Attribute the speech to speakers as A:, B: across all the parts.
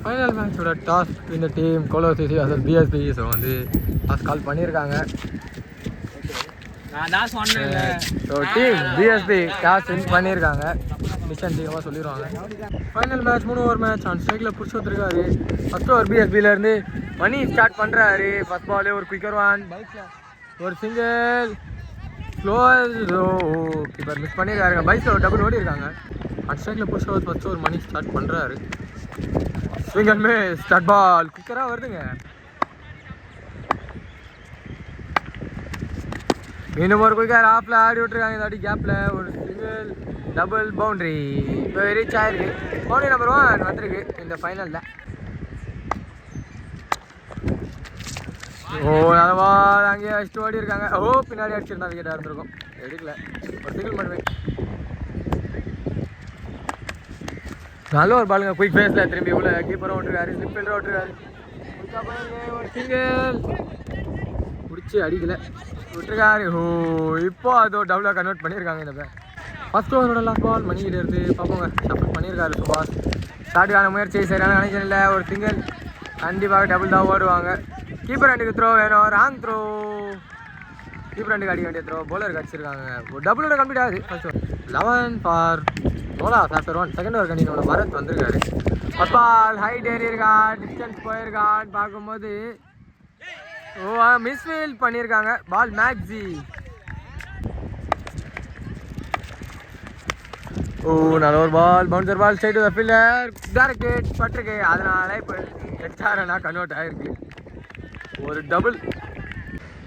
A: Final மேட்சோட toss இந்த team கோலோசிசி அசல் பிஎஸ்பி. ஸோ வந்து டாஸ் கால் பண்ணியிருக்காங்க. So team BSP toss win பண்ணியிருக்காங்க. டிசிஷன் டீமாக சொல்லிடுவாங்க. Final match 3 over match. On ஸ்ட்ரைக்கில் பிடிச்சி வந்துருக்காரு. ஃபஸ்ட் ஓவர் பிஎஸ்பியிலேருந்து மணி ஸ்டார்ட் பண்ணுறாரு. ஃபஸ்ட் பாலே ஒரு குயிக்கர் ஒன், ஒரு சிங்கிள், ஸ்லோவர். கீப்பர் மிஸ் பண்ணியிருக்காருங்க. பைக்கில் ஒரு டபுள் ஓடி இருக்காங்க. ஆன் ஸ்ட்ரைக்கில் பிடிச்சி ஃபஸ்ட் ஒரு மணி ஸ்டார்ட் பண்ணுறாரு. ஸ்விங்கர்மே ஸ்டார்ட் பால் குயிக்கராக வருதுங்க. இன்னும் ஒரு குயிக்கர் ஆஃபில் ஆடி விட்டுருக்காங்க. இந்த அடி கேப்பில் ஒரு சிங்கிள், டபுள், பவுண்ட்ரி. இப்போ ரீச் ஆயிருக்கு. பவுண்ட்ரி நம்பர் 1 வந்திருக்கு இந்த ஃபைனலில். ஓ நல்லவா அங்கேயே அடிச்சுட்டு ஓடி இருக்காங்க. ஓ பின்னாடி அடிச்சிருந்தா விக்கெட்டாக இருந்திருக்கும். எடுக்கல, ஒரு சிங்கிள் மட்டுமே. நல்ல ஒரு பாலுங்க. குயிக் ஃபேஸில் திரும்பி உள்ள கீப்பரும் ஓட்டுருக்காரு, ஸ்லிப் ஃபீல்டரும் ஓட்டுருக்காரு. ஒரு சிங்கிள் பிடிச்சி அடிக்கல விட்டுருக்காரு. ஓ இப்போ அதோ டபுளாக கன்வெர்ட் பண்ணியிருக்காங்க இந்த பேர். ஃபர்ஸ்ட் ஓவரோட லாஸ்ட் பால் மணிக்கிட்ட இருந்து பார்ப்போங்க. ஷஃபிள் பண்ணியிருக்காரு சுபாஷ். ஸ்டார்ட்டுக்கான முயற்சி சரியான கனெக்ஷன் இல்லை. ஒரு சிங்கிள், கண்டிப்பாக டபுள் தான் ஓடுவாங்க. கீப்பர் ரெண்டுக்கு த்ரோ வேணும். Wrong throw. கீப்பர் ரெண்டுக்கு அடிக்க வேண்டிய த்ரோ போலருக்கு அடிச்சிருக்காங்க. ஒரு டபுளோட கம்ப்ளீட் ஆகுது. First over 11 for no loss after 1. Second over continue Bharat வந்திருக்காரு. ஃபர்ஸ்ட் பால் ஹைட் ஏறி இருக்கான், டிஸ்டன்ஸ் போயிருக்கான்னு பார்க்கும்போது மிஸ்ஃபீல் பண்ணியிருக்காங்க. பால் மேக்ஸி. நல்ல ஒரு ball, bouncer ball, straight to the fielder, direct hit பட்டிருக்கு. அதனால இப்போ எக்ஸ்ட்ரா ரன்னா கன்வெர்ட் ஆகிருக்கு. ஒரு டபுள்.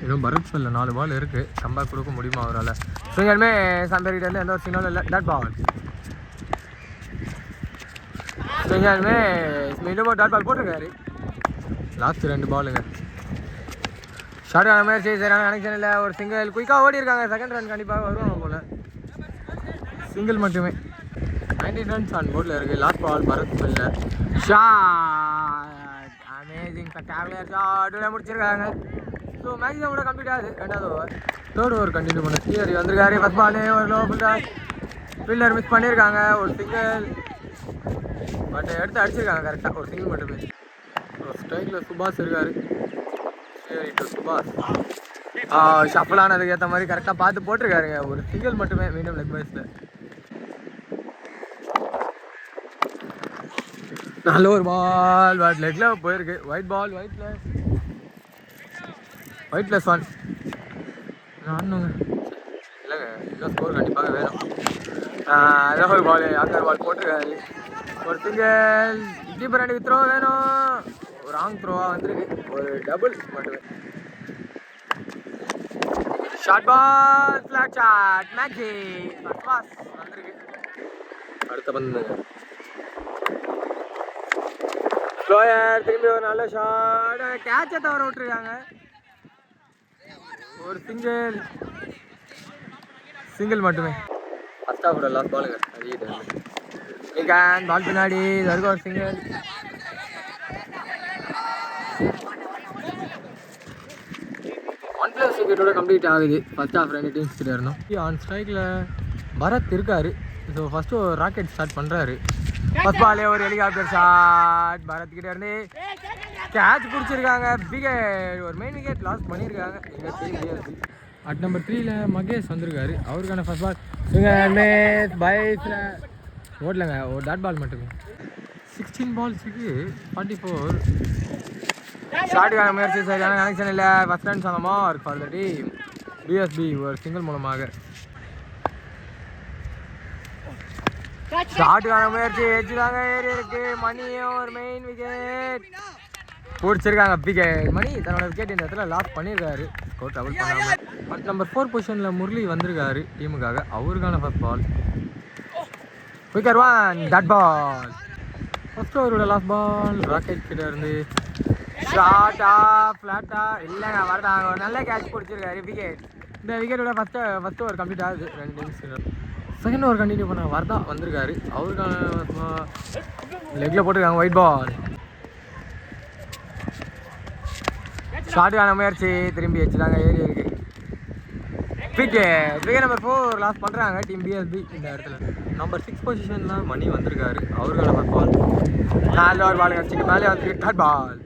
A: இன்னும் பரத் ஸ்பெல்லில் 4 பால் இருக்குது. கம்பேக் கொடுக்க முடியுமா அவரால்? ஸ்விங்கருமே சம்பேர்கிட்டேருந்து எந்த ஒரு சிக்னலும் இல்லை. Dot ball. ஸ்விங்கருமே மீண்டும் டாட் பால் போட்டிருக்காரு. லாஸ்ட் 2 பாலுங்க. ஷார்ட்டான முயற்சி சரியான கனெக்ஷன் இல்லை. ஒரு சிங்கிள், குயிக்காக ஓடி இருக்காங்க. செகண்ட் ரன் கண்டிப்பாக வருவாங்க போல். சிங்கிள் மட்டுமே. 19 ரன்ஸ் ஆன் போர்டில் இருக்குது. லாஸ்ட் பால் பரத் ஸ்பெல்லில் ஷாட். அமேசிங் ஸ்பெக்டாகுலர் ஷாட் முடிச்சிருக்காங்க. ஸோ மேக்ஸிமம் கூட கம்ப்ளீட் ஆகுது. 2வது ஓவர். தேர்ட் ஓவர் கண்டினியூ பண்ண தியரி வந்திருக்காரு. ஃபர்ஸ்ட் பாலே ஒரு லோ ஃபீல்டர் மிஸ் பண்ணியிருக்காங்க. ஒரு சிங்கிள் பட் எடுத்து அடிச்சிருக்காங்க கரெக்டாக. ஒரு சிங்கிள் மட்டுமே. ஸ்ட்ரைக்கில் சுபாஷ் இருக்காரு. சுபாஷ் ஷஃபிள் ஆனதுக்கு ஏற்ற மாதிரி கரெக்டாக பார்த்து போட்டிருக்காருங்க. ஒரு சிங்கிள் மட்டுமே. மீண்டும் லெக் பைஸில் நல்ல ஒரு பால் பட் லெக்கில் போயிருக்கு. White ball, white plus 1. நானுங்க இல்லைங்க, இன்னும் ஸ்கோர் கண்டிப்பாக வேணும். அதான் ஒரு பால் யாக்கர் பால் போட்டிருக்காரு. ஒரு சிங்கிள், கீப்பர் ரெண்டுக்கு த்ரோ வேணும். ஒரு ராங் த்ரோவாக வந்திருக்கு. ஒரு டபுள் மட்டுமே. Short ball, flat shot, maxi pass வந்திருக்கு. அடுத்த பந்து ஸ்லோயர், திரும்பி ஒரு நல்ல ஷாட். கேட்சை தவற விட்டுருக்காங்க. ஒரு சிங்கிள் மட்டுமே. ஃபர்ஸ்ட் ஹாஃபோட லாஸ்ட் பாலுங்க. அது பால் பின்னாடி வரைக்கும் ஒரு சிங்கிள். விக்கெட்டோட கம்ப்ளீட் ஆகுது. ஃபர்ஸ்ட் ஹாஃப் 2 டீம்ஸ் கிட்ட இருந்தோம். ஆன் ஸ்ட்ரைக்கில் பரத் இருக்காரு. ஸோ ஃபர்ஸ்ட்டு ஒரு ராக்கெட் ஸ்டார்ட் பண்ணுறாரு. ஃபர்ஸ்ட் பாலே ஒரு ஹெலிகாப்டர் ஷாட். பரத் கிட்ட இருந்து கேட்ச் பிடிச்சிருக்காங்க. விக்கெட். ஒரு மெயின் விக்கெட் லாஸ் பண்ணியிருக்காங்க எங்கள் டீம். அட் நம்பர் 3ல மகேஷ் வந்திருக்காரு. அவருக்கான ஃபர்ஸ்ட் பால் பைஸில் ஓடலைங்க. ஒரு டாட் பால் மட்டுமே. 16 பால்ஸுக்கு 44. ஷார்ட்டுக்கான முயற்சி சரியான கனெக்ஷன் இல்லை. ஃபர்ஸ்ட் ரன்ஸ் ஆன mark for the team BSP. ஒரு சிங்கிள் மூலமாக ஷார்ட்டுக்கான முயற்சி எச்சுதாங்க ஏறி இருக்கு. மணியும் ஒரு மெயின் விக்கெட் பிடிச்சிருக்காங்க. விக்கெட். மணி தன்னோட விக்கெட் இந்த இடத்துல லாஸ் பண்ணியிருக்காரு. ஸ்கோர் டபுள் பண்ணாமல். பட் நம்பர் 4 பொசிஷனில் முரளி வந்திருக்காரு டீமுக்காக. அவருக்கான first ball wicket 1, dot ball. First ஓவரோட லாஸ்ட் பால் ராக்கெட் கிட்ட இருந்து ஷார்ட்டா ஃப்ளாட்டா இல்லைங்க வரதாங்க. ஒரு நல்ல கேட்ச் பிடிச்சிருக்காரு. விக்கெட். இந்த விக்கெட்டோட ஃபஸ்ட் ஓவர் கம்ப்ளீட் ஆகுது. 2 டீம்ஸ். செகண்ட் ஓவர் கண்டினியூ பண்ண வரதா வந்திருக்காரு. அவருக்கான லெக்கில் போட்டிருக்காங்க. White ball. ஷார்ட்டுக்கான முயற்சி திரும்பி வச்சுதாங்க ஏறி இருக்கு. விக்கெட் நம்பர் 4 லாஸ் பண்ணுறாங்க டீம் பிஎஸ்பி இந்த இடத்துல. நம்பர் 6 பொசிஷனில் மணி வந்திருக்காரு. அவருக்கு நம்பர் பால். 4 ஓவர் பால் கட்சிக்கு மேலே வந்து டாட் பால்.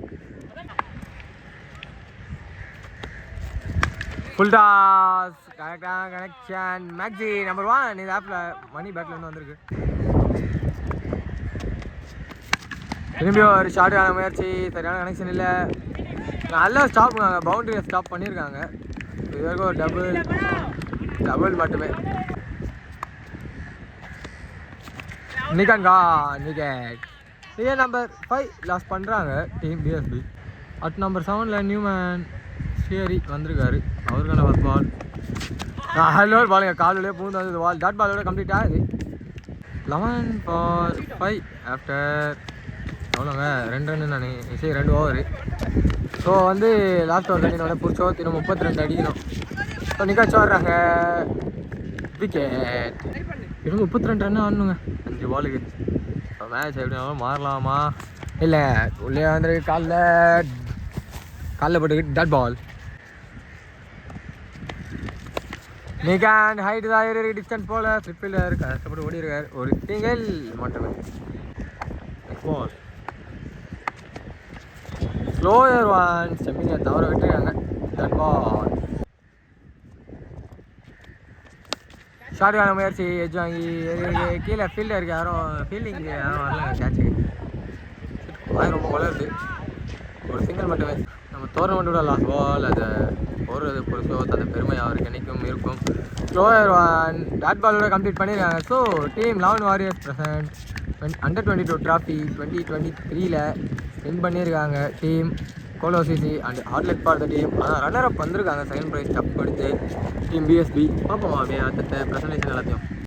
A: ஃபுல் டாஸ் கரெக்டாக கனெக்ஷன். மேக்ஸி நம்பர் 1 இந்த ஆப்பில் மணி பேட்டில் வந்து வந்திருக்கு. திரும்பி ஒரு ஷார்ட்டான முயற்சி, சரியான கனெக்ஷன் இல்லை. நல்லா ஸ்டாப் பவுண்டரியை ஸ்டாப் பண்ணியிருக்காங்க. இது வரைக்கும் ஒரு டபுள் மட்டுமே. விக்கெட் நம்பர் 5 லாஸ் பண்ணுறாங்க team BSP. At number 7 Newman Srihari வந்திருக்காரு. அவருக்கு நம்பர் பால். ஹலோ பாலுங்க காலையிலே பூந்து வந்தது பால். டாட் பாலோட கம்ப்ளீட் ஆகுது. 11-5 ஆஃப்டர் எவ்வளோங்க 2 ரன்னு நான் 2 ஓவரு. ஸோ வந்து லாஸ்ட் ஓவர் என்னோட பிடிச்சோம். இன்னும் 32 அடிக்கணும். ஸோ நிக்காச்சு வர்றாங்க. விக்கெட். இன்னும் 32 ரன் ஆடணுங்க 5 பாலுக்கு. ஸோ மேட்ச் எப்படினாலும் மாறலாமா இல்லை உள்ளே வந்துருக்கு. காலில் போட்டுக்கிட்டு டாட் பால். நிகான் ஹைட் தான் இருக்கு. டிஸ்டன்ஸ் போல ஸ்லிப்பில் இருக்கு. கஷ்டப்பட்டு ஓடி இருக்காரு. ஒரு சிங்கிள் மட்டுமே. Next ball. ஸ்லோயர் ஒன் ஸ்டெம்பிங்கை தவற விட்டுருக்காங்க. Dot ball. ஷார்ட்டான முயற்சி எஜ் வாங்கி கீழே ஃபீல்டர் இருக்குது. ஃபீல்டிங் யாரும் வரல. கேட்சு வாய் ரொம்ப வளருது. ஒரு சிங்கிள் மட்டுமே. நம்ம டோர்னமெண்ட்டோட லாஸ்ட் பால் அதை போடுறது பொறுத்தோ அந்த பெருமை அவருக்கு என்றைக்கும் இருக்கும். ஸ்லோயர் ஒன் டாட் பாலோட கம்ப்ளீட் பண்ணியிருக்காங்க. So team 11 warriors present under 22 trophy 2023 win பண்ணியிருக்காங்க டீம் கோலோசிசி அண்ட் ஹார்ட்லெட் ஃபார் த டீம். ஆனால் ரன்னர் அப் வந்திருக்காங்க. செகண்ட் ப்ரைஸ் டப் கொடுத்து டீம் பிஎஸ்பி. பார்ப்போம் அப்படியே அடுத்த ப்ரெசன்டேஷன் எல்லாத்தையும்.